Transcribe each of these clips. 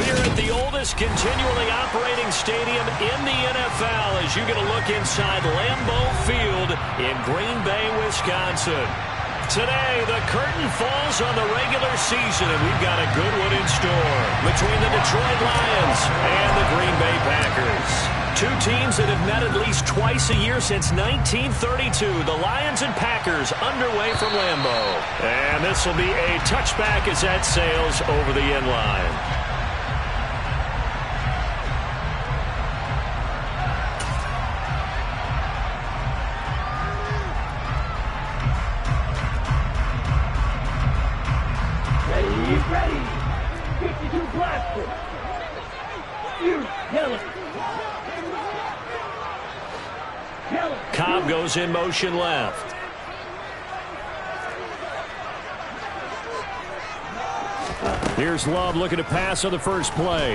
here at the oldest continually operating stadium in the NFL as you get a look inside Lambeau Field in Green Bay, Wisconsin. Today, the curtain falls on the regular season, and we've got a good one in store between the Detroit Lions and the Green Bay Packers. Two teams that have met at least twice a year since 1932. The Lions and Packers underway from Lambeau. And this will be a touchback as that sails over the end line. Ready. 52 blaster. Yellow. Cobb goes in motion left. Here's Love looking to pass on the first play.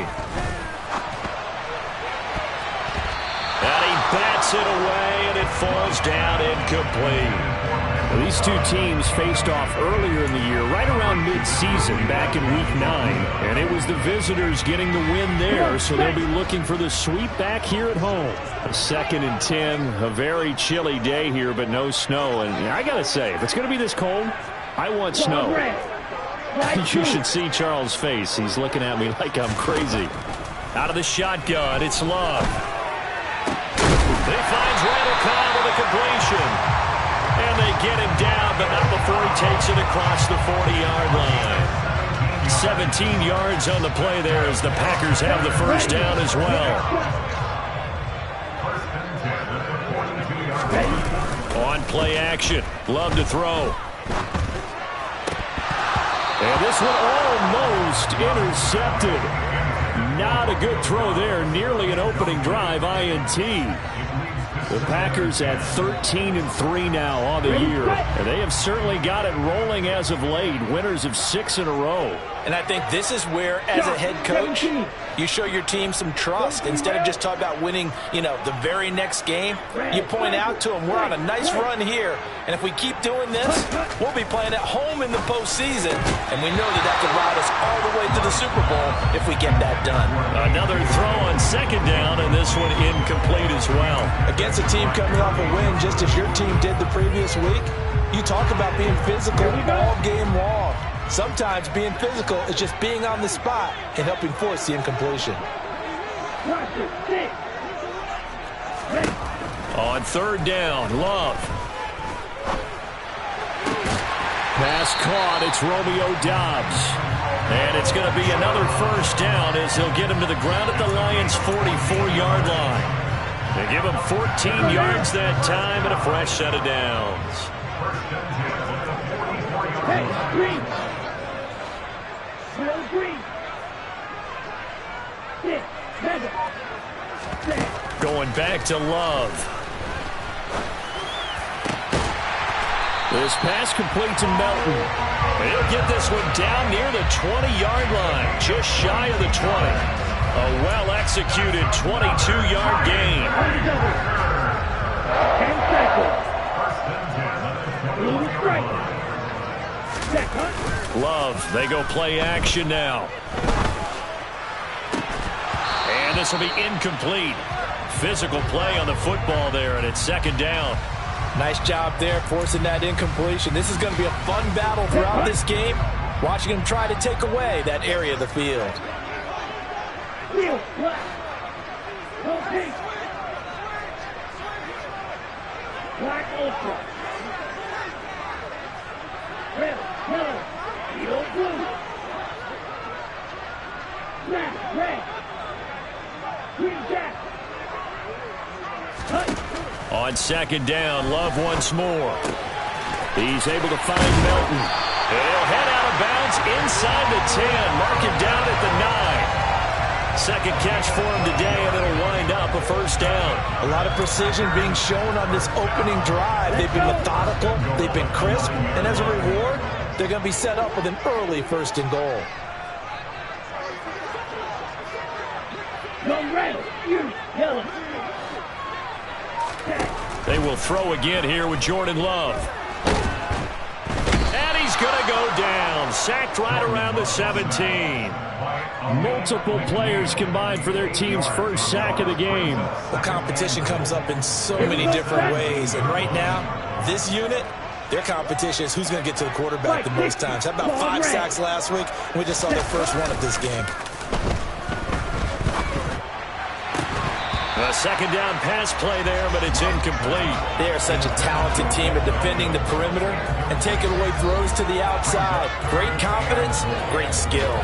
And he bats it away, and it falls down incomplete. Well, these two teams faced off earlier in the year, right around mid-season, back in Week 9. And it was the visitors getting the win there, so they'll be looking for the sweep back here at home. A 2nd and 10, a very chilly day here, but no snow. And I got to say, if it's going to be this cold, I want snow. You should see Charles' face. He's looking at me like I'm crazy. Out of the shotgun, it's Love. He finds Randall Cobb with a completion. And they get him down, but not before he takes it across the 40-yard line. 17 yards on the play there as the Packers have the first down as well. On play action, Love to throw. And this one almost intercepted. Not a good throw there, nearly an opening drive INT. The Packers at 13-3 now on the year. And they have certainly got it rolling as of late. Winners of 6 in a row. And I think this is where, as a head coach, you show your team some trust. Instead of just talking about winning, the very next game, you point out to them, we're on a nice run here. And if we keep doing this, we'll be playing at home in the postseason. And we know that could ride us all the way to the Super Bowl if we get that done. Another throw on 2nd down, and this one incomplete as well. Against a team coming off a win, just as your team did the previous week, you talk about being physical all game long. Sometimes being physical is just being on the spot and helping force the incompletion. On 3rd down, Love. Pass caught. It's Romeo Doubs. And it's going to be another first down as they'll get him to the ground at the Lions' 44-yard line. They give him 14 yards that time and a fresh set of downs. Hey, Green. Green. Going back to Love. This pass complete to Melton. He'll get this one down near the 20-yard line, just shy of the 20. A well-executed 22-yard gain. 10 seconds. Love, they go play action now. And this will be incomplete. Physical play on the football there, and it's 2nd down. Nice job there forcing that incompletion. This is going to be a fun battle throughout this game, watching him try to take away that area of the field. Black Ultra. Red, yellow, yellow, blue. Black, red. Green jack. On 2nd down, Love once more. He's able to find Melton. He'll head out of bounds inside the 10. Mark him down at the 9. Second catch for him today, and it'll wind up a first down. A lot of precision being shown on this opening drive. They've been methodical, they've been crisp, and as a reward, they're going to be set up with an early 1st and goal. No red, you yellow. They will throw again here with Jordan Love. And he's going to go down. Sacked right around the 17. Multiple players combined for their team's first sack of the game. The competition comes up in so many different ways. And right now, this unit, their competition is who's going to get to the quarterback the most times. How about 5 sacks last week? We just saw their first one of this game. A second down pass play there, but it's incomplete. They are such a talented team at defending the perimeter and taking away throws to the outside. Great confidence, great skill.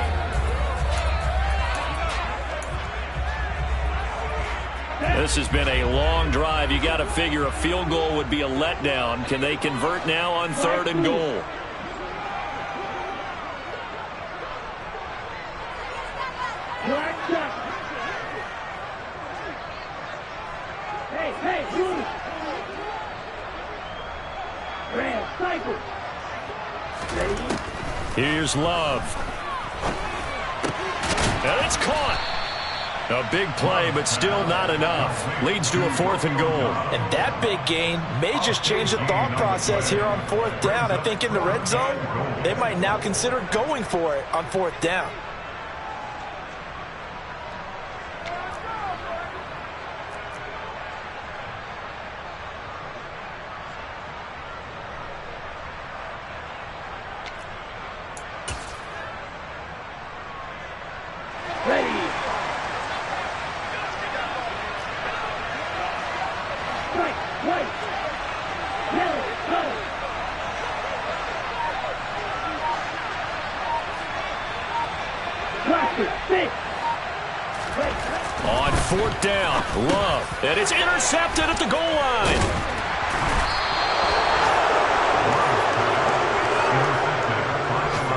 This has been a long drive. You got to figure a field goal would be a letdown. Can they convert now on 3rd and goal? Here's Love. And it's caught. A big play, but still not enough. Leads to a 4th and goal. And that big gain may just change the thought process here on 4th down. I think in the red zone, they might now consider going for it on 4th down. On 4th down, Love. And it's intercepted at the goal line.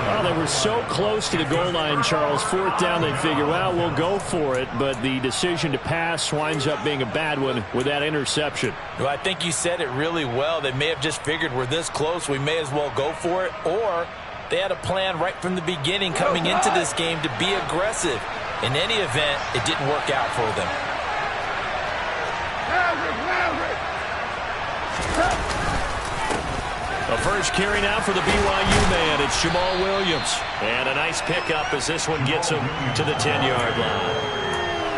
Well, they were so close to the goal line, Charles. 4th down, they figure, well, we'll go for it. But the decision to pass winds up being a bad one with that interception. Well, I think you said it really well. They may have just figured we're this close, we may as well go for it. Or they had a plan right from the beginning coming into this game to be aggressive. In any event, it didn't work out for them. The first carry now for the BYU man. It's Jamal Williams. And a nice pickup as this one gets him to the 10-yard line.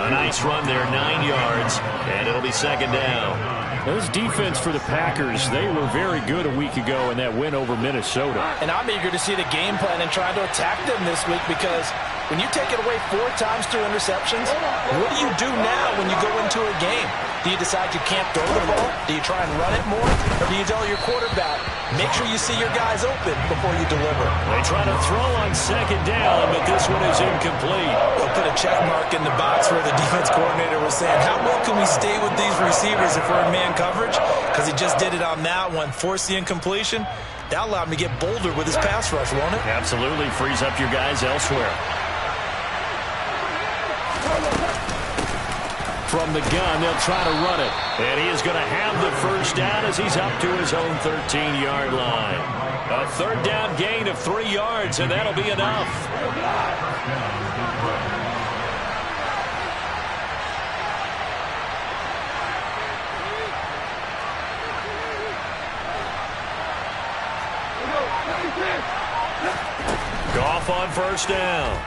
A nice run there, 9 yards, and it'll be 2nd down. This defense for the Packers, they were very good a week ago in that win over Minnesota. And I'm eager to see the game plan and try to attack them this week because when you take it away 4 times through interceptions, what do you do now when you go into a game? Do you decide you can't throw the ball? Do you try and run it more? Or do you tell your quarterback, make sure you see your guys open before you deliver? They try to throw on 2nd down, but this one is incomplete. They'll put a check mark in the box where the defense coordinator was saying, how well can we stay with these receivers if we're in man coverage? Because he just did it on that one, forced the incompletion. That allowed him to get bolder with his pass rush, won't it? Absolutely, frees up your guys elsewhere. From the gun, they'll try to run it. And he is going to have the first down as he's up to his own 13-yard line. A 3rd down gain of 3 yards, and that'll be enough. Goff on 1st down.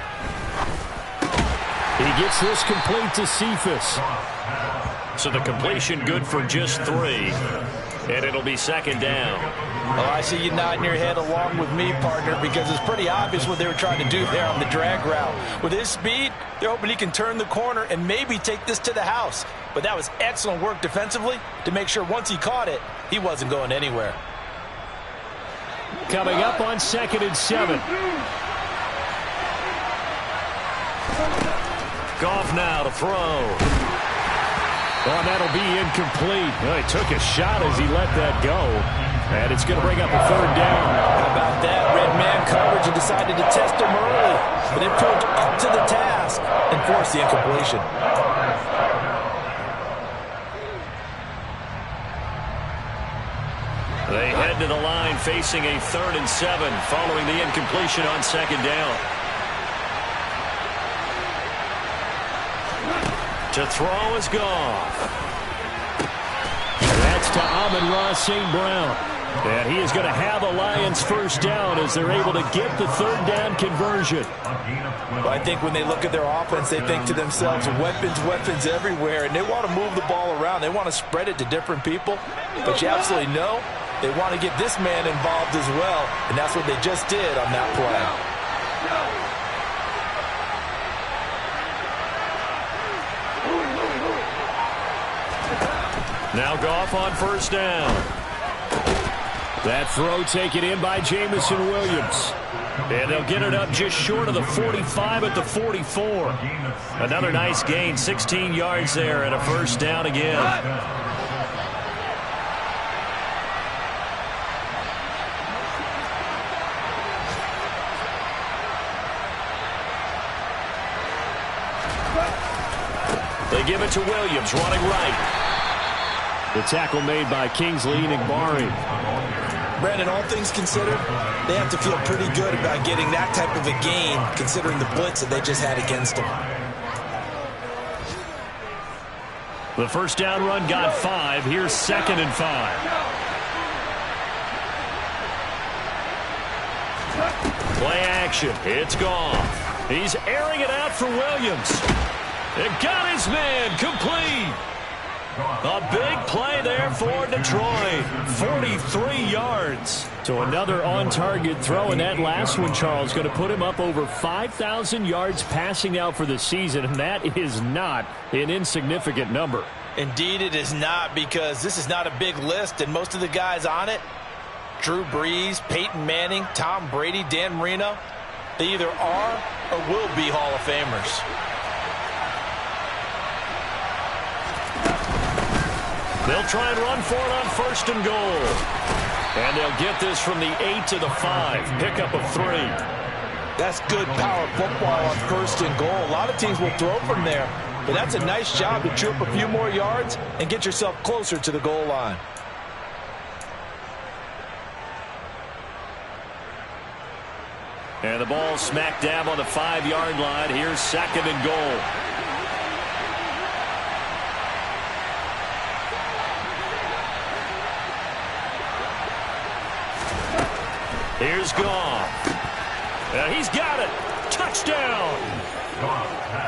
He gets this complete to Cephas. So the completion good for just 3. And it'll be 2nd down. Oh, I see you nodding your head along with me, partner, because it's pretty obvious what they were trying to do there on the drag route. With his speed, they're hoping he can turn the corner and maybe take this to the house. But that was excellent work defensively to make sure once he caught it, he wasn't going anywhere. Coming up on 2nd and 7. Goff now to throw. Oh, that'll be incomplete. Well, he took a shot as he let that go. And it's going to bring up a 3rd down. How about that? Red man coverage and decided to test him early. But it proved up to the task and forced the incompletion. They head to the line facing a 3rd and 7 following the incompletion on 2nd down. To throw is Goff. That's to Amon-Ra St. Brown. And he is going to have a Lions first down as they're able to get the third down conversion. Well, I think when they look at their offense, they think to themselves, weapons, weapons everywhere, and they want to move the ball around. They want to spread it to different people, but you absolutely know they want to get this man involved as well, and that's what they just did on that play. Now Goff on first down. That throw taken in by Jamison Williams. And they'll get it up just short of the 45 at the 44. Another nice gain, 16 yards there and a first down again. They give it to Williams, running right. The tackle made by Kingsley Enagbare. Brandon, all things considered, they have to feel pretty good about getting that type of a gain, considering the blitz that they just had against them. The first down run got 5. Here's 2nd and 5. Play action. It's gone. He's airing it out for Williams. It got his man complete. A big play there for Detroit. 43 yards. So another on-target throw, and that last one, Charles, going to put him up over 5,000 yards passing out for the season, and that is not an insignificant number. Indeed it is not, because this is not a big list, and most of the guys on it, Drew Brees, Peyton Manning, Tom Brady, Dan Marino, they either are or will be Hall of Famers. They'll try and run for it on 1st and goal. And they'll get this from the 8 to the 5. Pickup of 3. That's good power football on 1st and goal. A lot of teams will throw from there, but that's a nice job to chew up a few more yards and get yourself closer to the goal line. And the ball smack dab on the 5-yard line. Here's 2nd and goal. Here's Goff. And he's got it. Touchdown.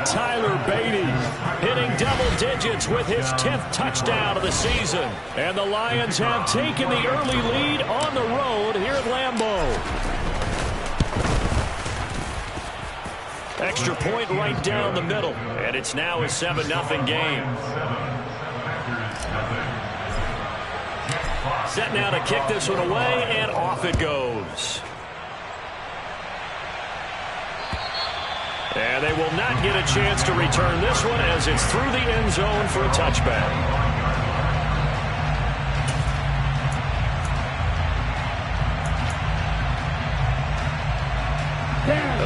Tyler Beatty hitting double digits with his 10th touchdown of the season. And the Lions have taken the early lead on the road here at Lambeau. Extra point right down the middle. And it's now a 7-0 game. Set now to kick this one away, and off it goes. And they will not get a chance to return this one as it's through the end zone for a touchback.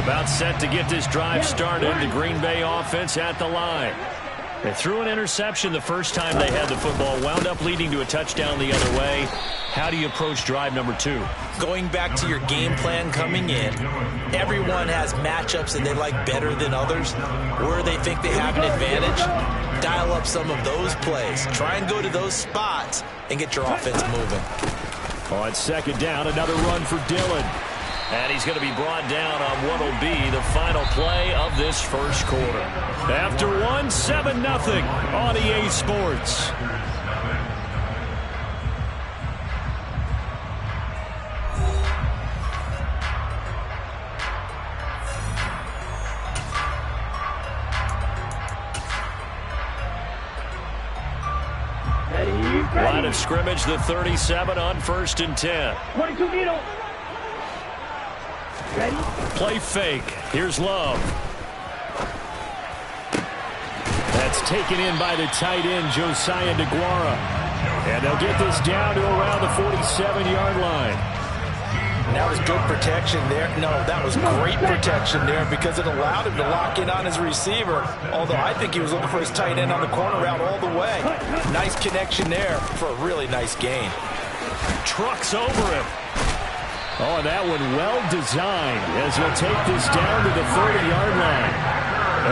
About set to get this drive started. The Green Bay offense at the line. They threw an interception the first time they had the football, wound up leading to a touchdown the other way. How do you approach drive number 2? Going back to your game plan coming in, everyone has matchups that they like better than others. Where they think they have an advantage, dial up some of those plays. Try and go to those spots and get your offense moving. On 2nd down, another run for Dillon. And he's going to be brought down on what will be the final play of this first quarter. After 7-0 on EA Sports. Line of scrimmage, the 37 on 1st and 10. 22 Nino. Ready? Play fake. Here's Love. That's taken in by the tight end, Josiah DeGuara. And they'll get this down to around the 47-yard line. That was good protection there. No, that was great protection there because it allowed him to lock in on his receiver. Although I think he was looking for his tight end on the corner route all the way. Nice connection there for a really nice gain. Trucks over him. Oh, and that one well designed as he'll take this down to the 30-yard line.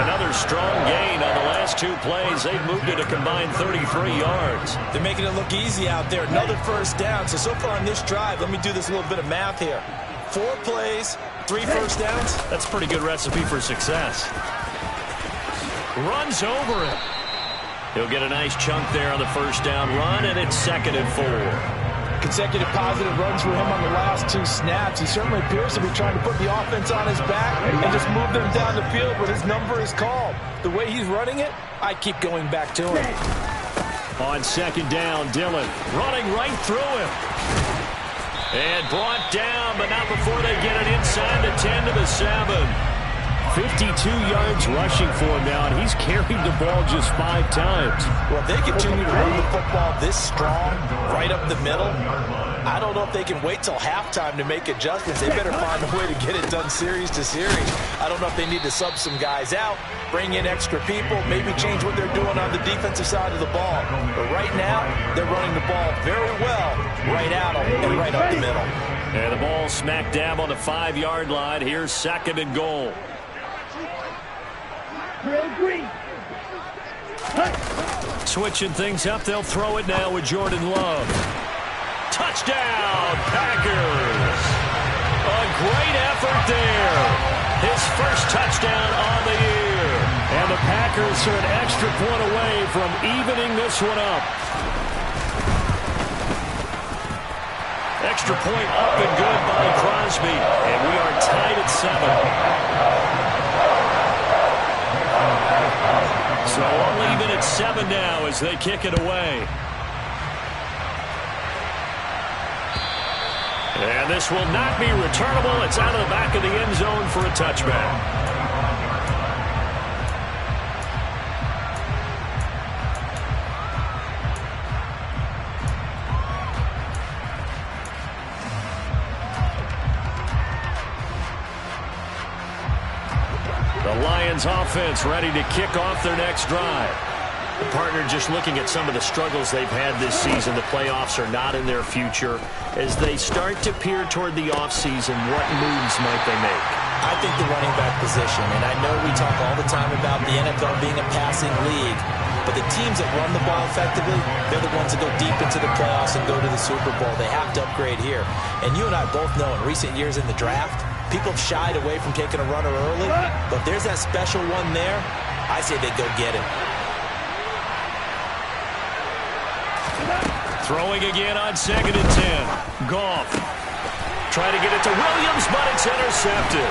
Another strong gain on the last last two plays, they've moved it a combined 33 yards. They're making it look easy out there. Another first down. So far on this drive, let me do this little bit of math here. 4 plays, 3 first downs. That's a pretty good recipe for success. Runs over it. He'll get a nice chunk there on the first down run, and it's 2nd and 4. Consecutive positive runs for him on the last 2 snaps. He certainly appears to be trying to put the offense on his back and just move them down the field when his number is called. The way he's running it, I keep going back to him. On 2nd down, Dillon running right through him. And brought down, but not before they get it inside the 10 to the 7. 52 yards rushing for him now, and he's carried the ball just 5 times. Well, if they continue to run the football this strong, right up the middle, I don't know if they can wait till halftime to make adjustments. They better find a way to get it done series to series. I don't know if they need to sub some guys out, bring in extra people, maybe change what they're doing on the defensive side of the ball. But right now, they're running the ball very well, right out and right up the middle. And the ball smack dab on the 5-yard line. Here's 2nd and goal. Switching things up, they'll throw it now with Jordan Love. Touchdown, Packers! A great effort there. His first touchdown on the year. And the Packers are an extra point away from evening this one up. Extra point up and good by Crosby. And we are tied at 7. So all even at 7 now as they kick it away. And this will not be returnable. It's out of the back of the end zone for a touchback. The Lions offense ready to kick off their next drive. The partner just looking at some of the struggles they've had this season. The playoffs are not in their future. As they start to peer toward the offseason, what moves might they make? I think the running back position, and I know we talk all the time about the NFL being a passing league, but the teams that run the ball effectively, they're the ones that go deep into the playoffs and go to the Super Bowl. They have to upgrade here. And you and I both know in recent years in the draft, people have shied away from taking a runner early, but if there's that special one there, I say they go get him. Throwing again on 2nd and 10. Goff trying to get it to Williams, but it's intercepted.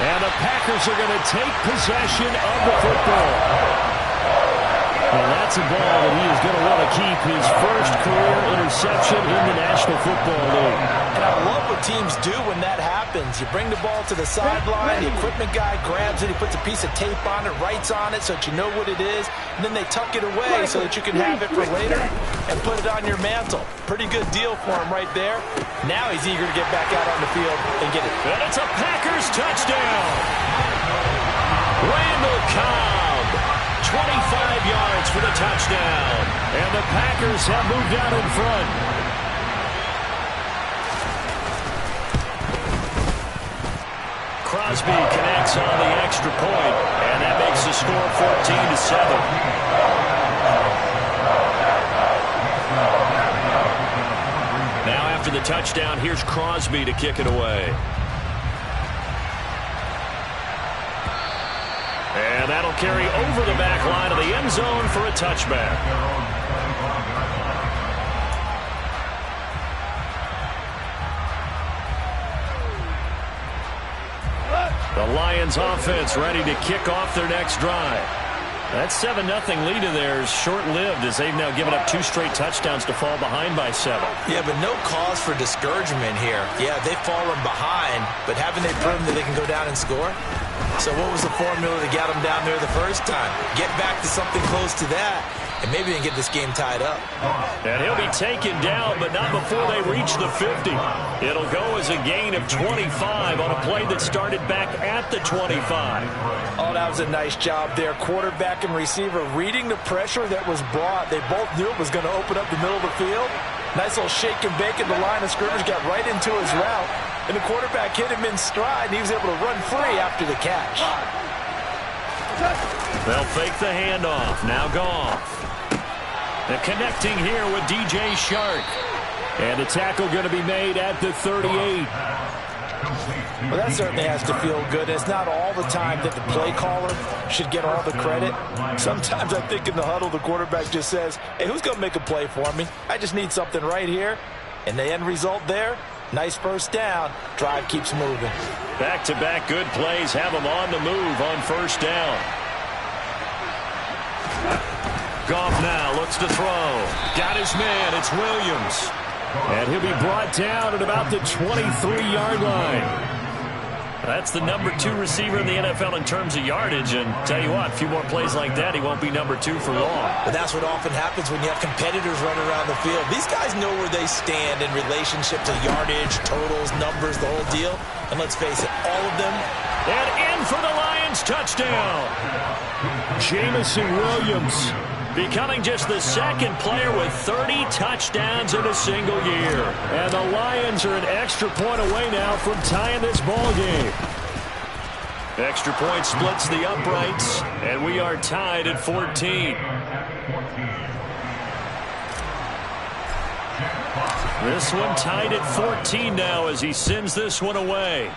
And the Packers are going to take possession of the football. Well, that's a ball that he is going to want to keep, his first career interception in the National Football League. And I love what teams do when that happens. You bring the ball to the sideline, the equipment guy grabs it, he puts a piece of tape on it, writes on it so that you know what it is, and then they tuck it away so that you can have it for later and put it on your mantle. Pretty good deal for him right there. Now he's eager to get back out on the field and get it. And it's a Packers touchdown. Randall Cobb. 25 yards for the touchdown. And the Packers have moved out in front. Crosby connects on the extra point, and that makes the score 14-7. Now after the touchdown, here's Crosby to kick it away. And that'll carry over the back line of the end zone for a touchback. The Lions offense ready to kick off their next drive. That 7-0 lead of theirs short-lived as they've now given up 2 straight touchdowns to fall behind by 7. Yeah, but no cause for discouragement here. Yeah, they've fallen behind, but haven't they proven that they can go down and score? So what was the formula to get them down there the first time? Get back to something close to that, and maybe they can get this game tied up. And he'll be taken down, but not before they reach the 50. It'll go as a gain of 25 on a play that started back at the 25. Oh, that was a nice job there. Quarterback and receiver reading the pressure that was brought. They both knew it was going to open up the middle of the field, Nice little shake and bake at the line of scrimmage, got right into his route, and the quarterback hit him in stride, and he was able to run free after the catch. They'll fake the handoff. Now Goff. They're connecting here with DJ Shark. And the tackle going to be made at the 38. Well, that certainly has to feel good. It's not all the time that the play caller should get all the credit. Sometimes I think in the huddle, the quarterback just says, hey, who's going to make a play for me? I just need something right here. And the end result there, nice first down. Drive keeps moving. Back-to-back good plays have them on the move on first down. Goff now looks to throw. Got his man. It's Williams. And he'll be brought down at about the 23-yard line. That's the number 2 receiver in the NFL in terms of yardage. And tell you what, a few more plays like that, he won't be number 2 for long. But that's what often happens when you have competitors running around the field. These guys know where they stand in relationship to yardage, totals, numbers, the whole deal. And let's face it, all of them. And in for the Lions touchdown. Jamison Williams becoming just the second player with 30 touchdowns in a single year. And the Lions are an extra point away now from tying this ball game. Extra point splits the uprights, and we are tied at 14. This one tied at 14 now as he sends this one away.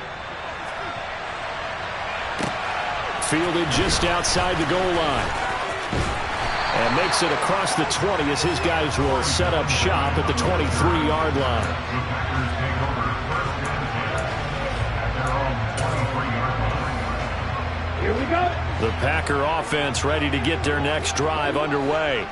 Fielded just outside the goal line. And makes it across the 20 as his guys will set up shop at the 23-yard line. Here we go. The Packer offense ready to get their next drive underway.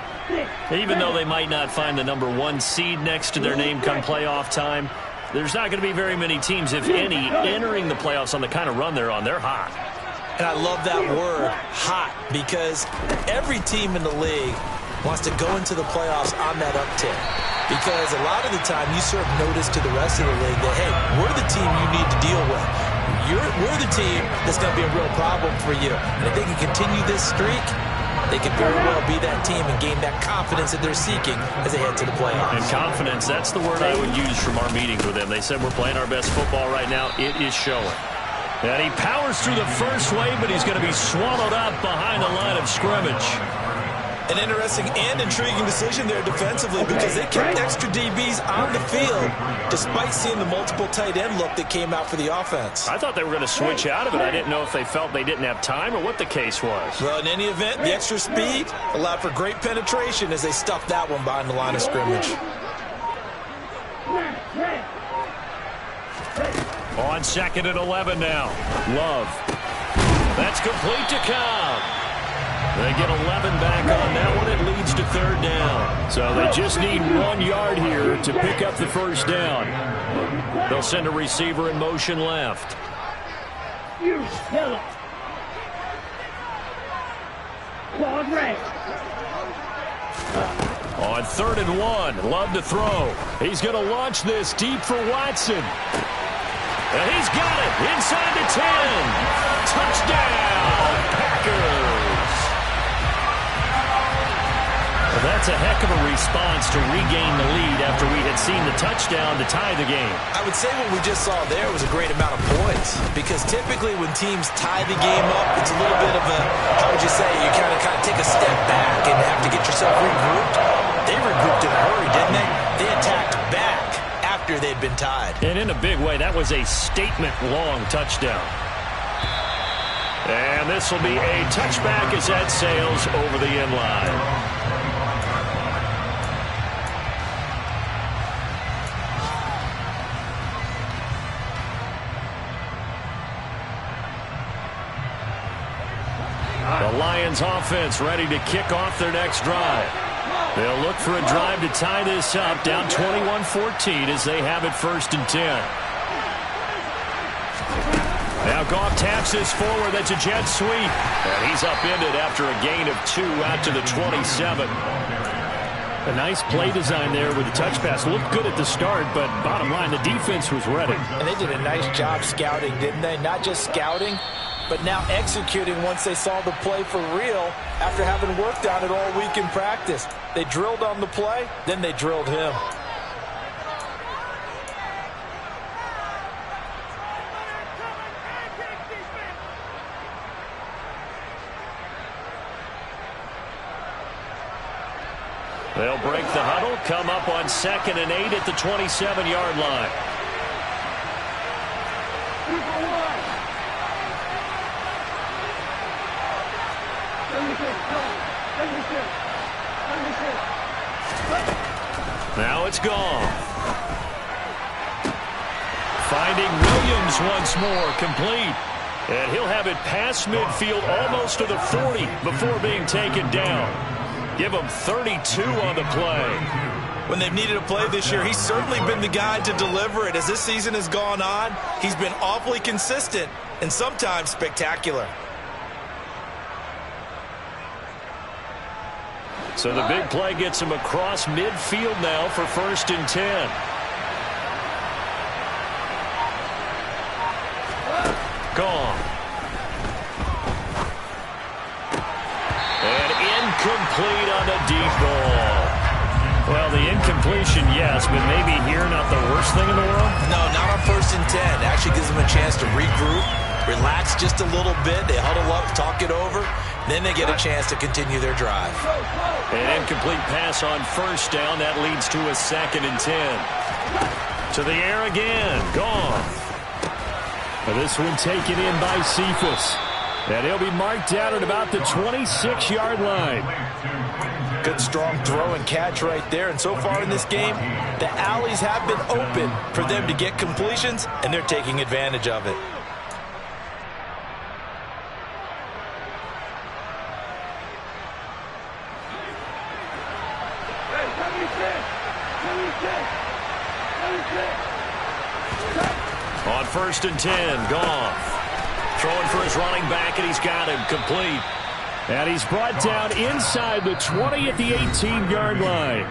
Even though they might not find the number 1 seed next to their name come playoff time, there's not going to be very many teams, if any, entering the playoffs on the kind of run they're on. They're hot. And I love that word, hot, because every team in the league wants to go into the playoffs on that uptick. Because a lot of the time you serve notice to the rest of the league that, hey, we're the team you need to deal with. We're the team that's going to be a real problem for you. And if they can continue this streak, they could very well be that team and gain that confidence that they're seeking as they head to the playoffs. And confidence, that's the word I would use from our meetings with them. They said we're playing our best football right now. It is showing. And he powers through the first wave, but he's going to be swallowed up behind the line of scrimmage. An interesting and intriguing decision there defensively because they kept extra DBs on the field despite seeing the multiple tight end look that came out for the offense. I thought they were going to switch out of it. I didn't know if they felt they didn't have time or what the case was. Well, in any event, the extra speed allowed for great penetration as they stuffed that one behind the line of scrimmage. On second and 11 now. Love. That's complete to Cobb. They get 11 back on that one. It leads to third down. So they just need 1 yard here to pick up the first down. They'll send a receiver in motion left. You tell it. Claude Ray. On 3rd and 1, Love to throw. He's going to launch this deep for Watson. And he's got it inside the 10. Touchdown, Packers. Well, that's a heck of a response to regain the lead after we had seen the touchdown to tie the game. I would say what we just saw there was a great amount of points because typically when teams tie the game up, it's a little bit of a, how would you say, you kind of take a step back and have to get yourself regrouped. They regrouped in a hurry, didn't they? They attacked back after they'd been tied. And in a big way, that was a statement-long touchdown. And this will be a touchback as that sails over the end line. The Lions offense ready to kick off their next drive. They'll look for a drive to tie this up, down 21-14 as they have it 1st and 10. Now Goff taps this forward. That's a jet sweep. And he's upended after a gain of 2 out to the 27. A nice play design there with the touch pass. Looked good at the start, but bottom line, the defense was ready. And they did a nice job scouting, didn't they? Not just scouting, but now executing once they saw the play for real after having worked on it all week in practice. They drilled on the play, then they drilled him. They'll break the huddle, come up on 2nd and 8 at the 27-yard line. Now it's gone. Finding Williams once more, complete. And he'll have it past midfield almost to the 40 before being taken down. Give him 32 on the play. When they've needed a play this year, he's certainly been the guy to deliver it. As this season has gone on, he's been awfully consistent and sometimes spectacular. So the big play gets him across midfield now for 1st and 10. Gone. And incomplete on the deep ball. Well, the incompletion, yes, but maybe here not the worst thing in the world? No, not on 1st and 10. Actually gives them a chance to regroup, relax just a little bit. They huddle up, talk it over. Then they get a chance to continue their drive. An incomplete pass on 1st down. That leads to a 2nd and 10. To the air again. Gone. This one taken in by Cephas. And he'll be marked down at about the 26-yard line. Good strong throw and catch right there. And so far in this game, the alleys have been open for them to get completions, and they're taking advantage of it. On 1st and 10, gone. Throwing for his running back, and he's got him complete. And he's brought down inside the 20 at the 18-yard line.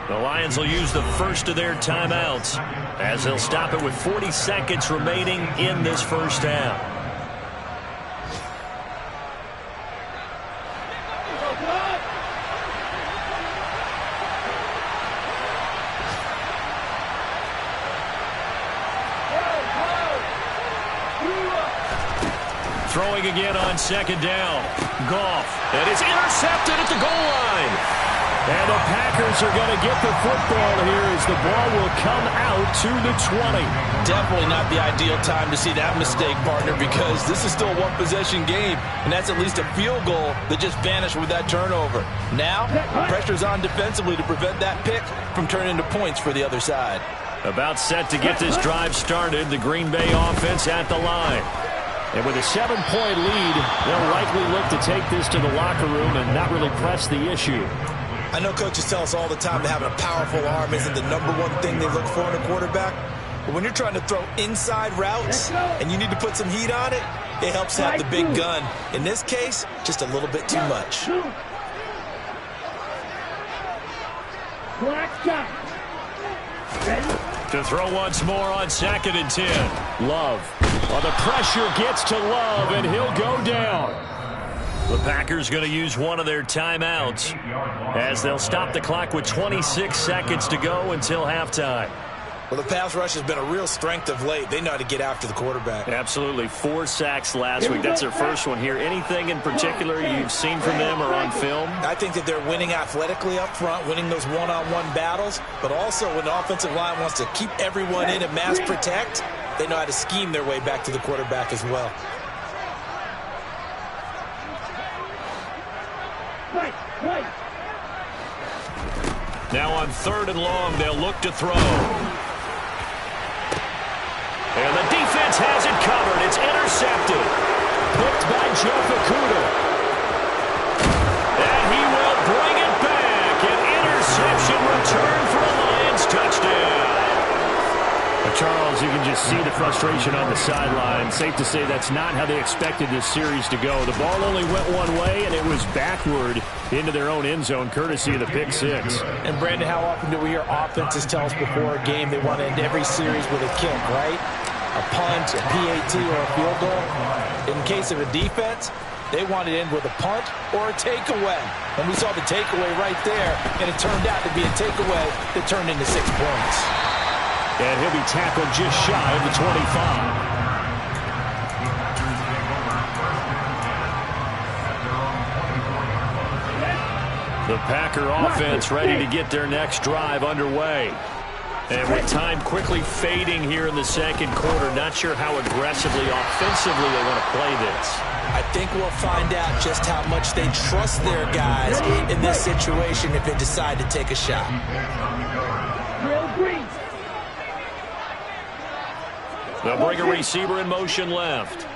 The Lions will use the first of their timeouts as they'll stop it with 40 seconds remaining in this first half. Throwing again on 2nd down. Goff. And it's intercepted at the goal line. And the Packers are going to get the football here as the ball will come out to the 20. Definitely not the ideal time to see that mistake, partner, because this is still a one-possession game, and that's at least a field goal that just vanished with that turnover. Now, pressure's on defensively to prevent that pick from turning into points for the other side. About set to get this drive started, the Green Bay offense at the line. And with a 7-point lead, they'll likely look to take this to the locker room and not really press the issue. I know coaches tell us all the time that having a powerful arm isn't the #1 thing they look for in a quarterback. But when you're trying to throw inside routes and you need to put some heat on it, it helps to have the big gun. In this case, just a little bit too much. To throw once more on 2nd and 10. Love. Well, the pressure gets to Love, and he'll go down. The Packers going to use one of their timeouts as they'll stop the clock with 26 seconds to go until halftime. Well, the pass rush has been a real strength of late. They know how to get after the quarterback. Absolutely. 4 sacks last week. That's their first one here. Anything in particular you've seen from them or on film? I think that they're winning athletically up front, winning those one-on-one battles, but also when the offensive line wants to keep everyone in and mass protect, they know how to scheme their way back to the quarterback as well. Now on 3rd and long, they'll look to throw. And the defense has it covered. It's intercepted. Picked by Jeff Okuda. And he will bring it back. An interception return for a Lions touchdown. Charles, you can just see the frustration on the sideline. Safe to say that's not how they expected this series to go. The ball only went one way, and it was backward into their own end zone, courtesy of the pick 6. And, Brandon, how often do we hear offenses tell us before a game they want to end every series with a kick, right? A punt, a PAT, or a field goal. In case of a defense, they want to end with a punt or a takeaway. And we saw the takeaway right there, and it turned out to be a takeaway that turned into 6 points. And he'll be tackled just shy of the 25. The Packer offense ready to get their next drive underway. And with time quickly fading here in the second quarter, not sure how aggressively, offensively they want to play this. I think we'll find out just how much they trust their guys in this situation if they decide to take a shot. They'll bring a receiver in motion left.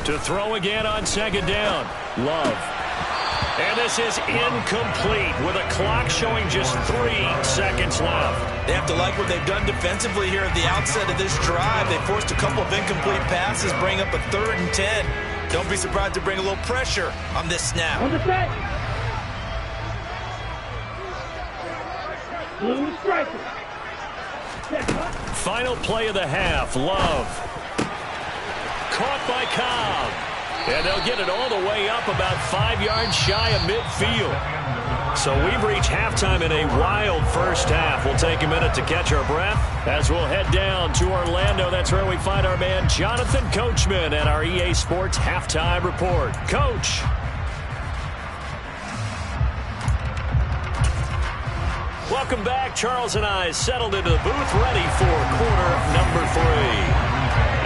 To throw again on second down. Love. And this is incomplete with a clock showing just 3 seconds left. They have to like what they've done defensively here at the outset of this drive. They forced a couple of incomplete passes, bring up a 3rd and 10. Don't be surprised to bring a little pressure on this snap. On the set. Blue striker. Final play of the half. Love. Caught by Cobb. And they'll get it all the way up about 5 yards shy of midfield. So we've reached halftime in a wild first half. We'll take a minute to catch our breath as we'll head down to Orlando. That's where we find our man Jonathan Coachman at our EA Sports Halftime Report. Coach. Welcome back. Charles and I settled into the booth ready for quarter number 3.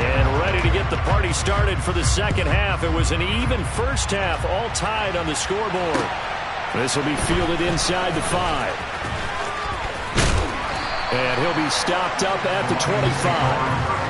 And ready to get the party started for the second half. It was an even first half, all tied on the scoreboard. This will be fielded inside the 5. And he'll be stopped up at the 25.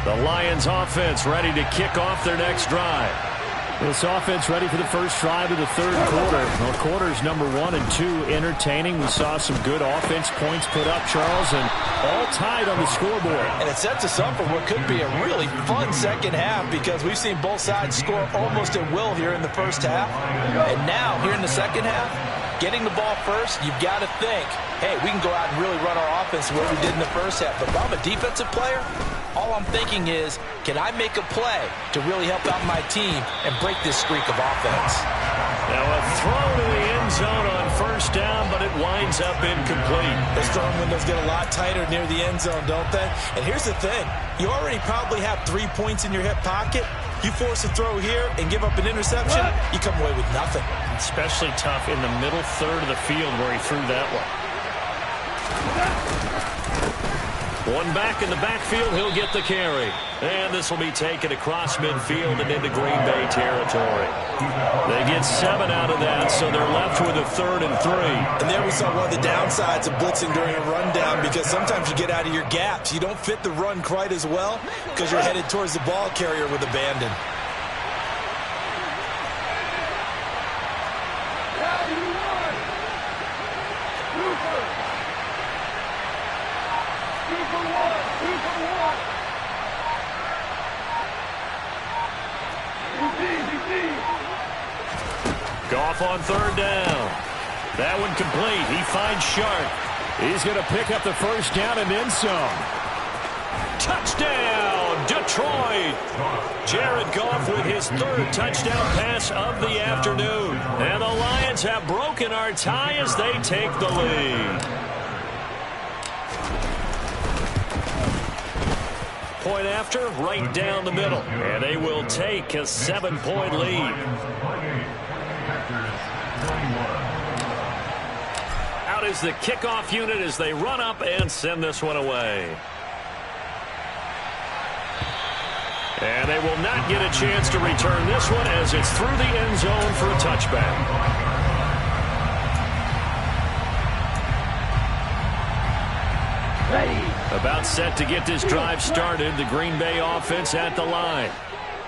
The Lions offense ready to kick off their next drive. This offense ready for the first drive of the third quarter. Well, quarters number 1 and 2 entertaining. We saw some good offense points put up, Charles, and all tied on the scoreboard. And it sets us up for what could be a really fun second half because we've seen both sides score almost at will here in the first half. And now, here in the second half, getting the ball first, you've got to think, hey, we can go out and really run our offense the way we did in the first half. But if I'm a defensive player, all I'm thinking is, can I make a play to really help out my team and break this streak of offense? Now a throw to the end zone on first down, but it winds up incomplete. Those throwing windows get a lot tighter near the end zone, don't they? And here's the thing. You already probably have 3 points in your hip pocket. You force a throw here and give up an interception, you come away with nothing. Especially tough in the middle third of the field where he threw that one. One back in the backfield, he'll get the carry. And this will be taken across midfield and into Green Bay territory. They get 7 out of that, so they're left with a 3rd and 3. And there we saw one of the downsides of blitzing during a rundown because sometimes you get out of your gaps. You don't fit the run quite as well because you're headed towards the ball carrier with abandon. Goff on 3rd down. That one complete. He finds Sharp. He's going to pick up the first down and then some. Touchdown, Detroit. Jared Goff with his 3rd touchdown pass of the afternoon. And the Lions have broken our tie as they take the lead. Point after, right down the middle. And they will take a 7-point lead. Out is the kickoff unit as they run up and send this one away. And they will not get a chance to return this one as it's through the end zone for a touchback. About set to get this drive started. The Green Bay offense at the line.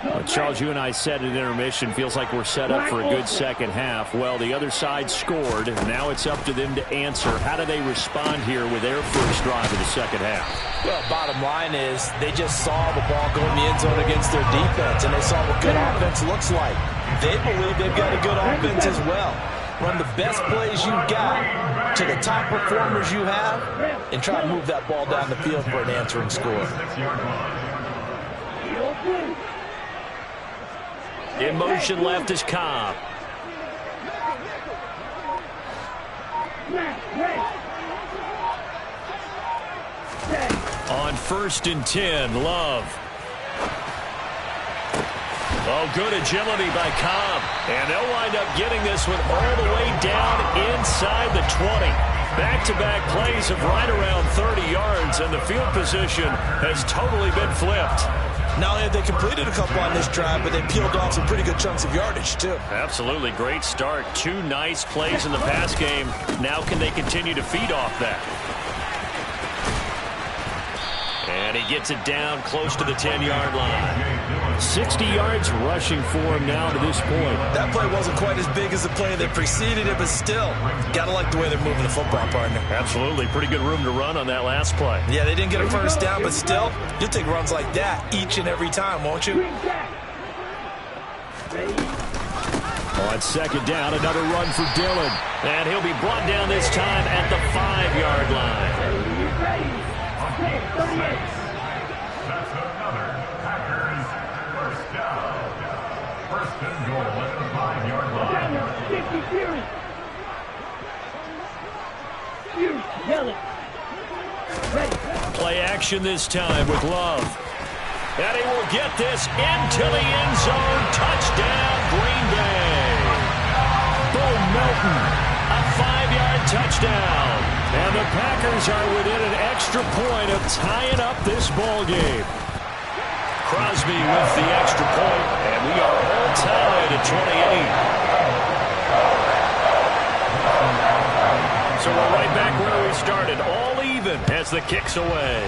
Well, Charles, you and I said at intermission, feels like we're set up for a good second half. Well, the other side scored. Now it's up to them to answer. How do they respond here with their first drive of the second half? Well, bottom line is they just saw the ball go in the end zone against their defense, and they saw what good offense looks like. They believe they've got a good offense as well. Run the best plays you've got to the top performers you have, and try to move that ball down the field for an answering score. In motion left is Cobb. On 1st and 10, Love. Oh, good agility by Cobb. And they'll wind up getting this one all the way down inside the 20. Back-to-back plays of right around 30 yards, and the field position has totally been flipped. Not only have they completed a couple on this drive, but they peeled off some pretty good chunks of yardage, too. Absolutely great start. 2 nice plays in the pass game. Now can they continue to feed off that? And he gets it down close to the 10-yard line. 60 yards rushing for him now to this point. That play wasn't quite as big as the play that preceded it, but still, gotta like the way they're moving the football, partner. Absolutely. Pretty good room to run on that last play. Yeah, they didn't get a first down, but still, you'll take runs like that each and every time, won't you? On 2nd down, another run for Dillon. And he'll be brought down this time at the 5-yard line. That's another Packers first down. First and goal at the 5-yard line. Play action this time with Love. And he will get this into the end zone. Touchdown, Green Bay. Bo Melton, a 5-yard touchdown. And the Packers are within an extra point of tying up this ball game. Crosby with the extra point, and we are all tied at 28. So we're right back where we started, all even as the kick's away.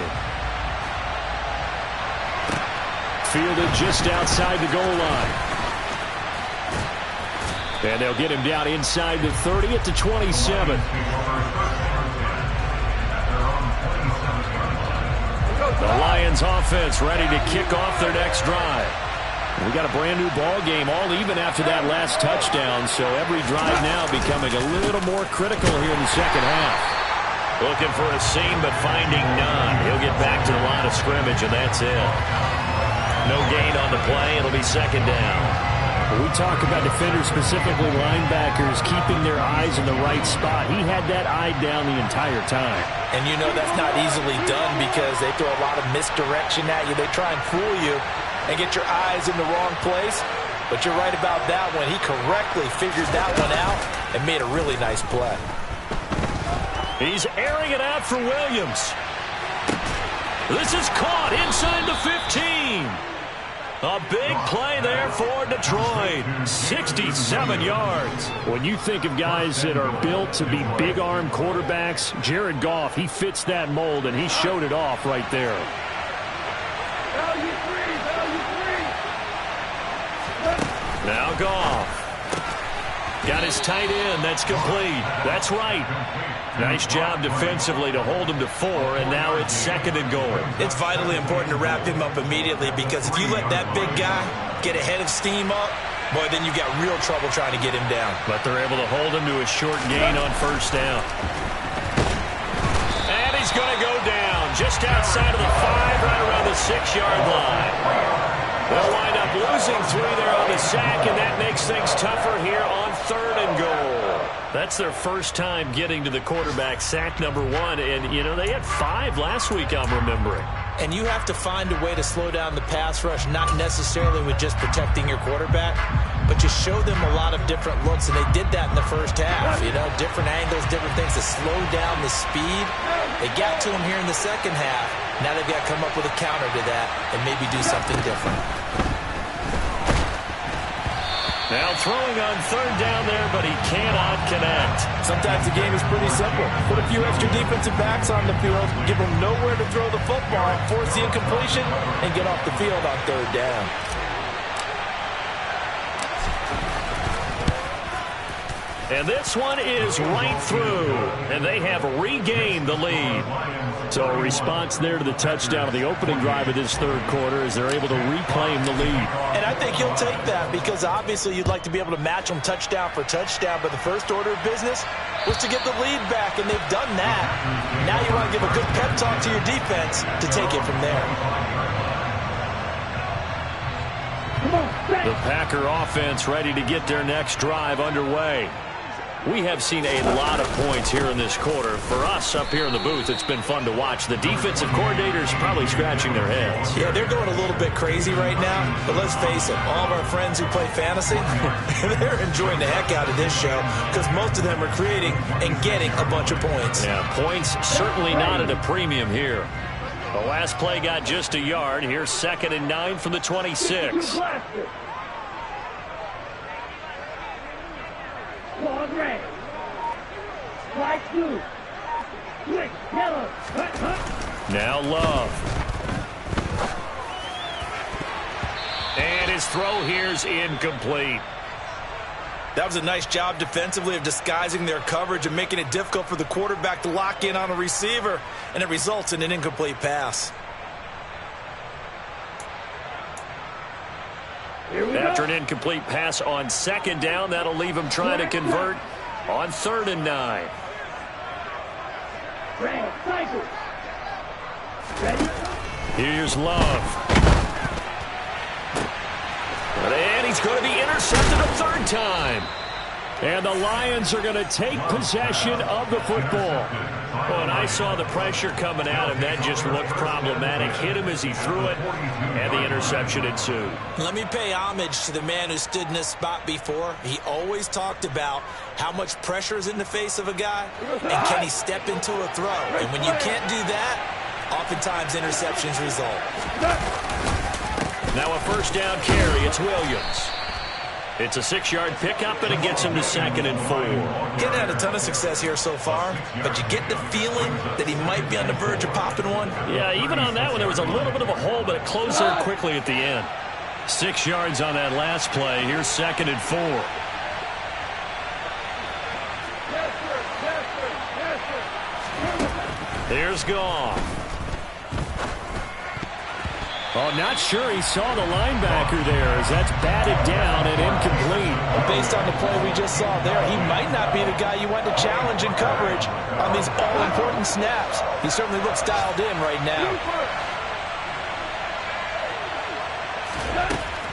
Fielded just outside the goal line. And they'll get him down inside the 30 at the 27. The Lions offense ready to kick off their next drive. We got a brand new ball game, all even after that last touchdown, so every drive now becoming a little more critical here in the second half. Looking for a seam, but finding none. He'll get back to the line of scrimmage, and that's it. No gain on the play. It'll be 2nd down. When we talk about defenders, specifically linebackers, keeping their eyes in the right spot, he had that eye down the entire time. And you know that's not easily done because they throw a lot of misdirection at you. They try and fool you and get your eyes in the wrong place. But you're right about that one. He correctly figured that one out and made a really nice play. He's airing it out for Williams. This is caught inside the 15. A big play there for Detroit. 67 yards. When you think of guys that are built to be big-arm quarterbacks, Jared Goff, he fits that mold, and he showed it off right there. Now Goff. Got his tight end. That's complete. That's right. Nice job defensively to hold him to 4, and now it's 2nd and goal. It's vitally important to wrap him up immediately because if you let that big guy get a head of steam up, boy, then you've got real trouble trying to get him down. But they're able to hold him to a short gain on 1st down. And he's going to go down just outside of the 5, right around the 6-yard line. They'll wind up losing 3 there on the sack, and that makes things tougher here on 3rd and goal. That's their first time getting to the quarterback, sack number 1. And, you know, they had 5 last week, I'm remembering. And you have to find a way to slow down the pass rush, not necessarily with just protecting your quarterback, but you show them a lot of different looks, and they did that in the first half. You know, different angles, different things to slow down the speed. They got to him here in the second half. Now they've got to come up with a counter to that and maybe do something different. Now throwing on 3rd down there, but he cannot connect. Sometimes the game is pretty simple. Put a few extra defensive backs on the field, give them nowhere to throw the football, force the incompletion, and get off the field on 3rd down. And this one is right through, and they have regained the lead. So a response there to the touchdown of the opening drive of this 3rd quarter as they're able to reclaim the lead. And I think he'll take that because obviously you'd like to be able to match them touchdown for touchdown, but the first order of business was to get the lead back, and they've done that. Now you want to give a good pep talk to your defense to take it from there. The Packer offense ready to get their next drive underway. We have seen a lot of points here in this quarter. For us up here in the booth, it's been fun to watch. The defensive coordinators probably scratching their heads. Yeah, they're going a little bit crazy right now. But let's face it, all of our friends who play fantasy, they're enjoying the heck out of this show because most of them are creating and getting a bunch of points. Yeah, points certainly not at a premium here. The last play got just a yard. Here's 2nd and 9 from the 26. Claude red. Flag 2. Switch yellow. Now Love. And his throw here's incomplete. That was a nice job defensively of disguising their coverage and making it difficult for the quarterback to lock in on a receiver, and it results in an incomplete pass. After an incomplete pass on 2nd down, that'll leave him trying to convert on 3rd and 9. Red cycle. Ready? Here's Love. And he's going to be intercepted a 3rd time. And the Lions are going to take possession of the football. Oh, and I saw the pressure coming at him. That just looked problematic. Hit him as he threw it, and the interception ensued. Let me pay homage to the man who stood in this spot before. He always talked about how much pressure is in the face of a guy, and can he step into a throw. And when you can't do that, oftentimes interceptions result. Now a 1st down carry. It's Williams. It's a 6-yard pickup, and it gets him to 2nd and 4. Getting had a ton of success here so far, but you get the feeling that he might be on the verge of popping one. Yeah, even on that one, there was a little bit of a hole, but it closed there quickly at the end. 6 yards on that last play. Here's 2nd and 4. Here's Goff. Oh, not sure he saw the linebacker there as that's batted down and incomplete. Based on the play we just saw there, he might not be the guy you want to challenge in coverage on these all-important snaps. He certainly looks dialed in right now.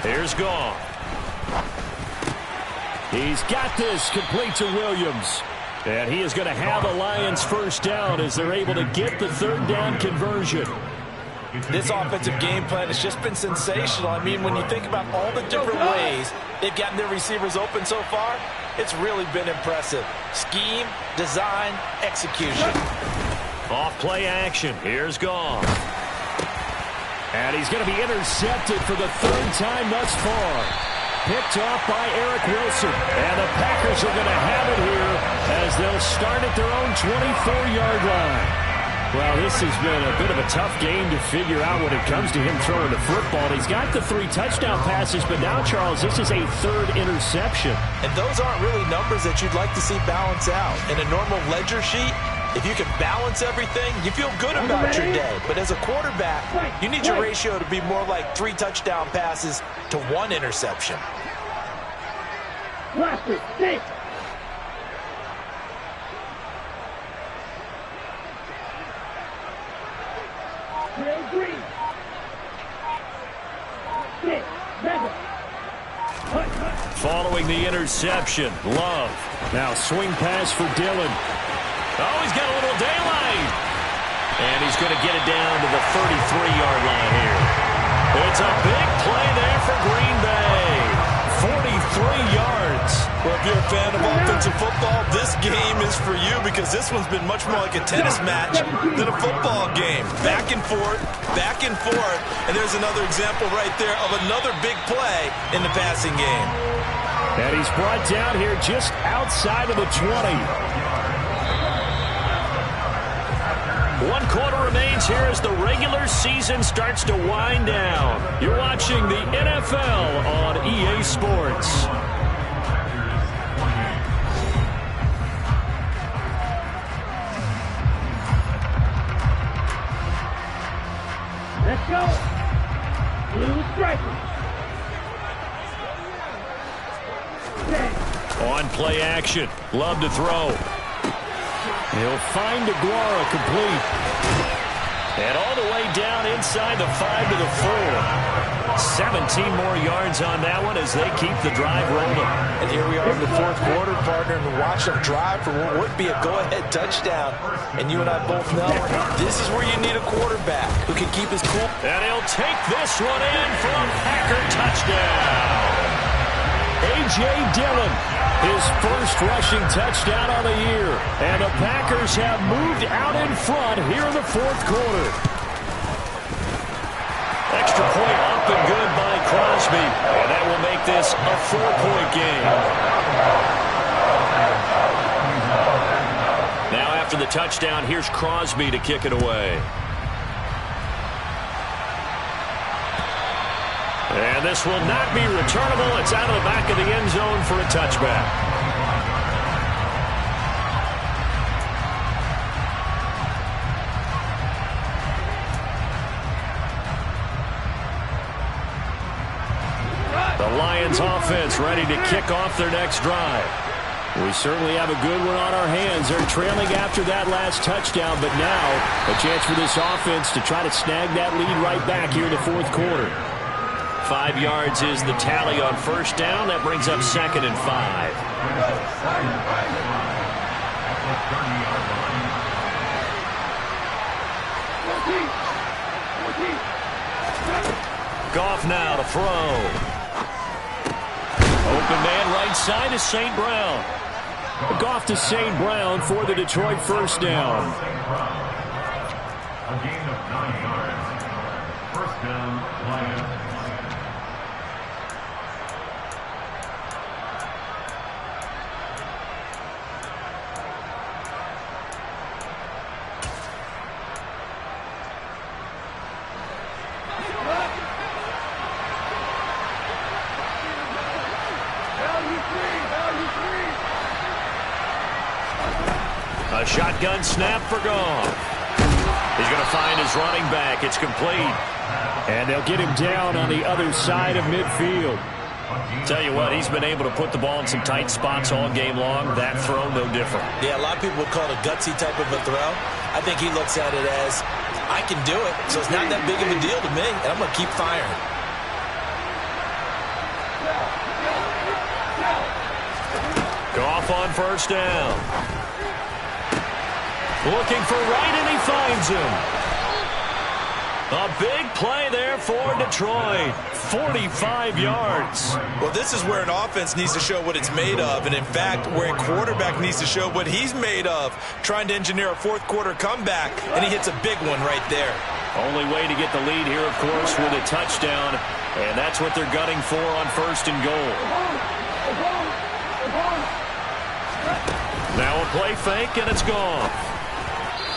Here's Goff. He's got this complete to Williams. And he is going to have the Lions 1st down as they're able to get the 3rd down conversion. This offensive game plan has just been sensational. I mean, when you think about all the different ways they've gotten their receivers open so far, it's really been impressive. Scheme, design, execution. Off play action. Here's Goff. And he's going to be intercepted for the 3rd time thus far. Picked off by Eric Wilson. And the Packers are going to have it here as they'll start at their own 24-yard line. Well, this has been a bit of a tough game to figure out when it comes to him throwing the football. He's got the 3 touchdown passes, but now, Charles, this is a 3rd interception. And those aren't really numbers that you'd like to see balance out. In a normal ledger sheet, if you can balance everything, you feel good about your day. But as a quarterback, you need your ratio to be more like 3 touchdown passes to 1 interception. Blaster, 6. Green. 6. Following the interception, Love. Now swing pass for Dillon. Oh, he's got a little daylight. And he's going to get it down to the 33-yard line here. It's a big play there for Green Bay. 43 yards. Well, if you're a fan of offensive football, this game is for you because this one's been much more like a tennis match than a football game. Back and forth, and there's another example right there of another big play in the passing game. And he's brought down here just outside of the 20. 1 quarter remains here as the regular season starts to wind down. You're watching the NFL on EA Sports. Let's go. Blue stripers. On play action. Love to throw. He'll find Aguara complete. And all the way down inside the 5 to the 4. 17 more yards on that one as they keep the drive rolling. And here we are in the fourth quarter, partner, and watch them drive for what would be a go-ahead touchdown. And you and I both know this is where you need a quarterback who can keep his cool. And he'll take this one in for a Packer touchdown. A.J. Dillon, his first rushing touchdown of the year. And the Packers have moved out in front here in the fourth quarter. Extra point up and good by Crosby. And that will make this a 4-point game. Now after the touchdown, here's Crosby to kick it away. And this will not be returnable. It's out of the back of the end zone for a touchback. The Lions offense ready to kick off their next drive. We certainly have a good one on our hands. They're trailing after that last touchdown, but now a chance for this offense to try to snag that lead right back here in the fourth quarter. 5 yards is the tally on first down. That brings up 2nd and 5. Goff now to throw. Open man right side is St. Brown. Goff to St. Brown for the Detroit first down. A gain of 9 yards. First down, Lions. A shotgun snap for Goff. He's going to find his running back. It's complete. And they'll get him down on the other side of midfield. Tell you what, he's been able to put the ball in some tight spots all game long. That throw, no different. Yeah, a lot of people would call it a gutsy type of a throw. I think he looks at it as, I can do it, so it's not that big of a deal to me, and I'm going to keep firing. Goff on first down. Looking for right, and he finds him. A big play there for Detroit. 45 yards. Well, this is where an offense needs to show what it's made of, and in fact, where a quarterback needs to show what he's made of, trying to engineer a fourth quarter comeback, and he hits a big one right there. Only way to get the lead here, of course, with a touchdown, and that's what they're gunning for on first and goal. Now a play fake, and it's gone.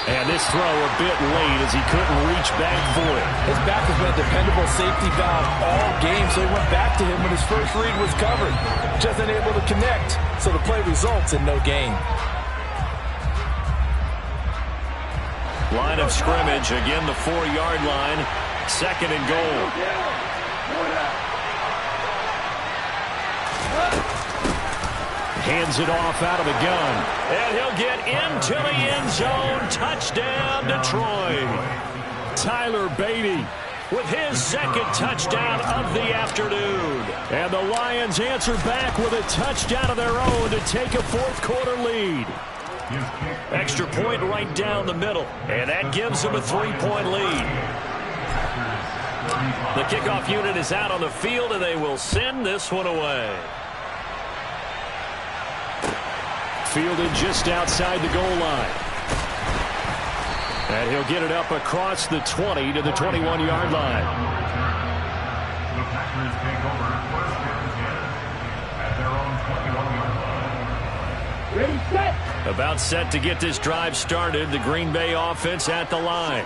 And this throw a bit late as he couldn't reach back for it. His back has been a dependable safety valve all game, so he went back to him when his first read was covered. Just unable to connect, so the play results in no gain. Line of scrimmage, again the 4-yard line. 2nd and goal. Hands it off out of the gun. And he'll get into the end zone. Touchdown, Detroit. Tyler Beatty with his 2nd touchdown of the afternoon. And the Lions answer back with a touchdown of their own to take a fourth quarter lead. Extra point right down the middle. And that gives them a 3-point lead. The kickoff unit is out on the field, and they will send this one away. Fielded just outside the goal line. And he'll get it up across the 20 to the 21-yard line. The Packers take over first and 10 at their own 21-yard line. Ready, set. About set to get this drive started. The Green Bay offense at the line.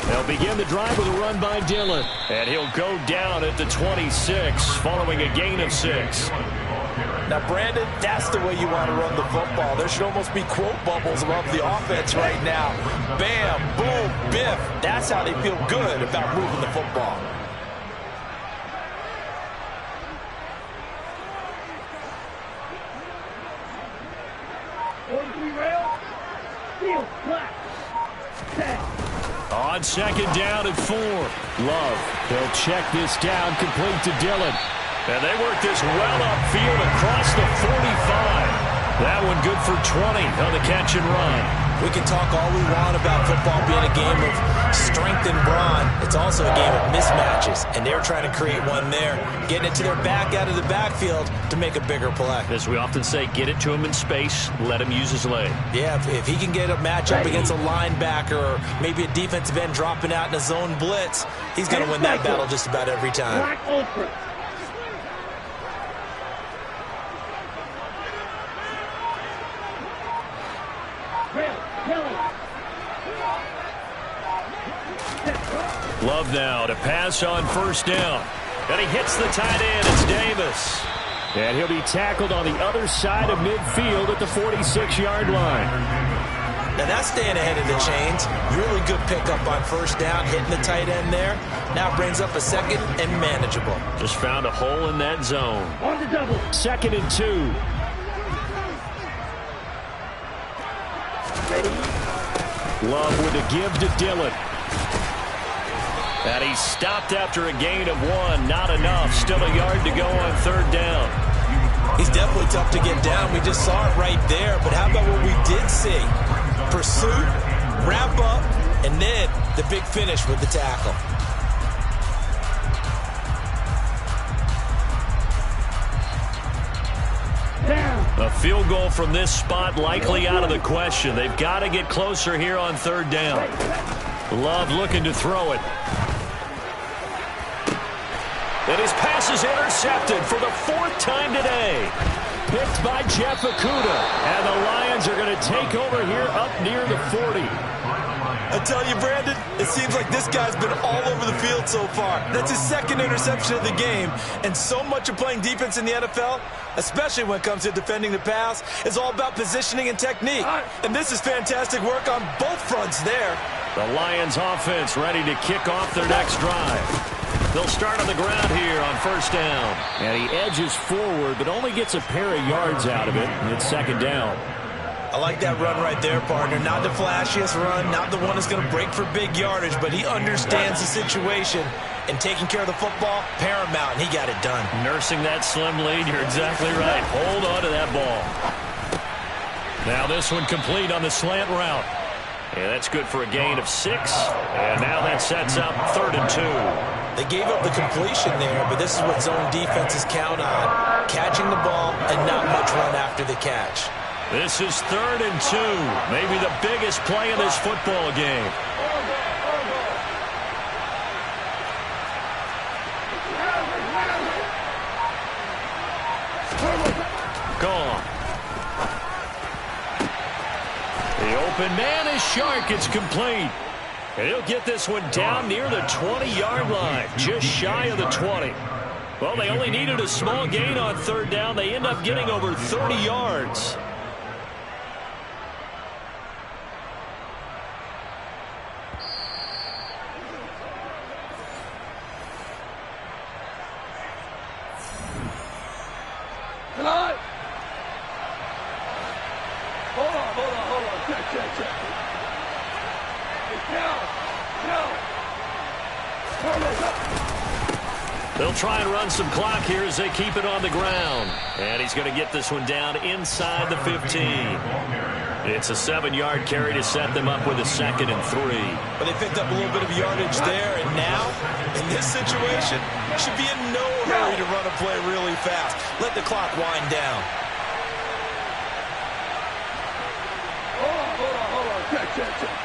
They'll begin the drive with a run by Dillon. And he'll go down at the 26 following a gain of 6. Now, Brandon, that's the way you want to run the football. There should almost be quote bubbles above the offense right now. Bam, boom, biff. That's how they feel good about moving the football. on second down and 4. Love, he'll check this down, complete to Dillon. And they work this well upfield across the 45. That one good for 20 on the catch and run. We can talk all we want about football being a game of strength and brawn. It's also a game of mismatches, and they're trying to create one there, getting it to their back out of the backfield to make a bigger play. As we often say, get it to him in space, let him use his leg. Yeah, if he can get a matchup against a linebacker or maybe a defensive end dropping out in a zone blitz, he's going to win that battle just about every time. Black Ultra. Love now to pass on first down. And he hits the tight end. It's Davis. And he'll be tackled on the other side of midfield at the 46-yard line. Now that's staying ahead of the chains. Really good pickup on first down, hitting the tight end there. Now brings up a second and manageable. Just found a hole in that zone. On the double. 2nd and 2. Love with a give to Dillon. And he's stopped after a gain of 1. Not enough. Still a yard to go on third down. He's definitely tough to get down. We just saw it right there. But how about what we did see? Pursuit, wrap up, and then the big finish with the tackle. Down. A field goal from this spot likely out of the question. They've got to get closer here on third down. Love looking to throw it. And his pass is intercepted for the 4th time today. Picked by Jeff Okudah. And the Lions are going to take over here up near the 40. I tell you, Brandon, it seems like this guy's been all over the field so far. That's his 2nd interception of the game. And so much of playing defense in the NFL, especially when it comes to defending the pass, is all about positioning and technique. And this is fantastic work on both fronts there. The Lions offense ready to kick off their next drive. They'll start on the ground here on first down. And he edges forward, but only gets a pair of yards out of it. And it's 2nd down. I like that run right there, partner. Not the flashiest run, not the one that's going to break for big yardage, but he understands the situation. And taking care of the football, paramount, and he got it done. Nursing that slim lead, you're exactly right. Hold on to that ball. Now this one complete on the slant route. Yeah, that's good for a gain of 6. And now that sets up 3rd and 2. They gave up the completion there, but this is what zone defenses count on. Catching the ball and not much run after the catch. This is 3rd and 2. Maybe the biggest play of this football game. Gone. The open man is Shark. It's complete. And he'll get this one down near the 20-yard line, just shy of the 20. Well, they only needed a small gain on third down. They end up getting over 30 yards. Hold on. Check. They'll try and run some clock here as they keep it on the ground. And he's going to get this one down inside the 15. It's a 7-yard carry to set them up with a 2nd and 3. But they picked up a little bit of yardage there, and now, in this situation, should be in no hurry to run a play really fast. Let the clock wind down. Hold on. Check.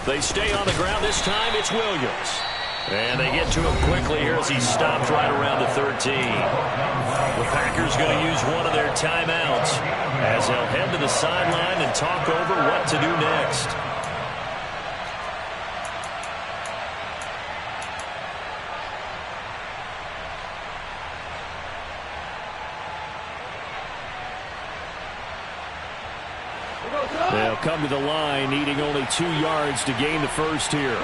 They stay on the ground. This time it's Williams. And they get to him quickly here as he's stopped right around the 13. The Packers going to use one of their timeouts as they'll head to the sideline and talk over what to do next. They'll come to the line, needing only 2 yards to gain the first here.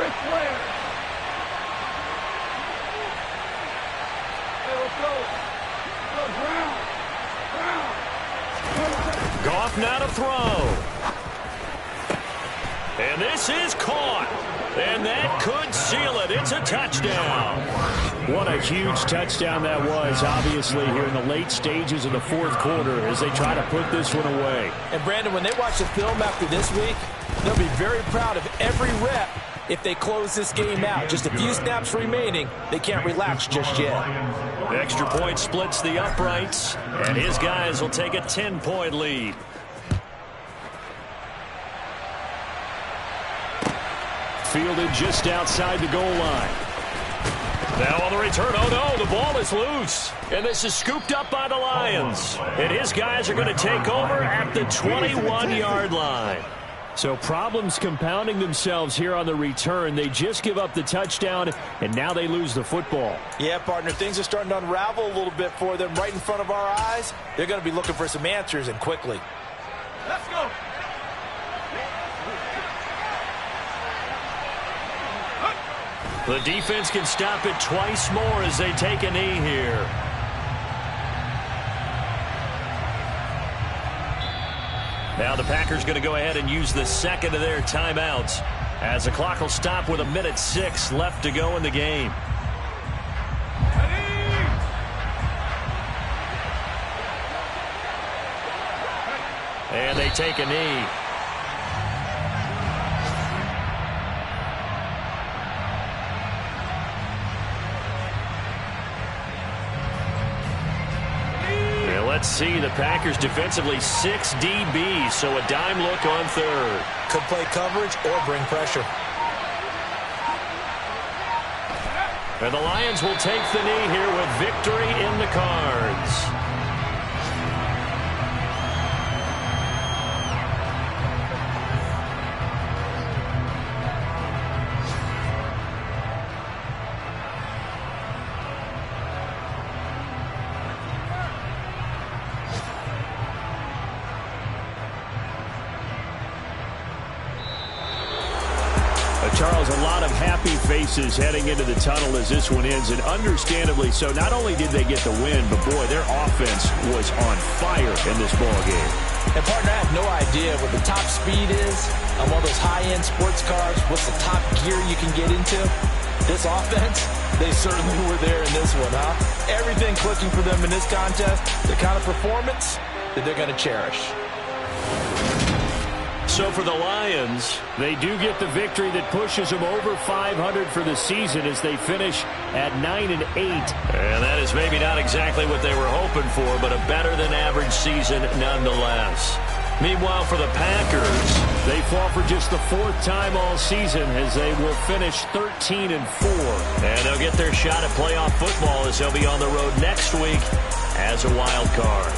off, now to throw. And this is caught. And that could seal it. It's a touchdown. What a huge touchdown that was, obviously, here in the late stages of the fourth quarter as they try to put this one away. And, Brandon, when they watch the film after this week, they'll be very proud of every rep if they close this game out. Just a few snaps remaining. They can't relax just yet. The extra point splits the uprights, and his guys will take a 10-point lead. Fielded just outside the goal line. Now on the return, oh no, the ball is loose. And this is scooped up by the Lions. And his guys are going to take over at the 21-yard line. So problems compounding themselves here on the return. They just give up the touchdown, and now they lose the football. Yeah, partner, things are starting to unravel a little bit for them right in front of our eyes. They're going to be looking for some answers, and quickly. Let's go. The defense can stop it twice more as they take a knee here. Now the Packers going to go ahead and use the second of their timeouts as the clock will stop with 1:06 left to go in the game. And they take a knee. Let's see, the Packers defensively 6 DBs, so a dime look on third. Could play coverage or bring pressure. And the Lions will take the knee here with victory in the cards. Charles, a lot of happy faces heading into the tunnel as this one ends, and understandably so. Not only did they get the win, but boy, their offense was on fire in this ball game. And partner, I have no idea what the top speed is on one of those high-end sports cars. What's the top gear you can get into? This offense, they certainly were there in this one, huh? Everything clicking for them in this contest, the kind of performance that they're going to cherish. So for the Lions, they do get the victory that pushes them over 500 for the season as they finish at 9-8. And that is maybe not exactly what they were hoping for, but a better-than-average season nonetheless. Meanwhile, for the Packers, they fall for just the 4th time all season as they will finish 13-4. And they'll get their shot at playoff football as they'll be on the road next week as a wild card.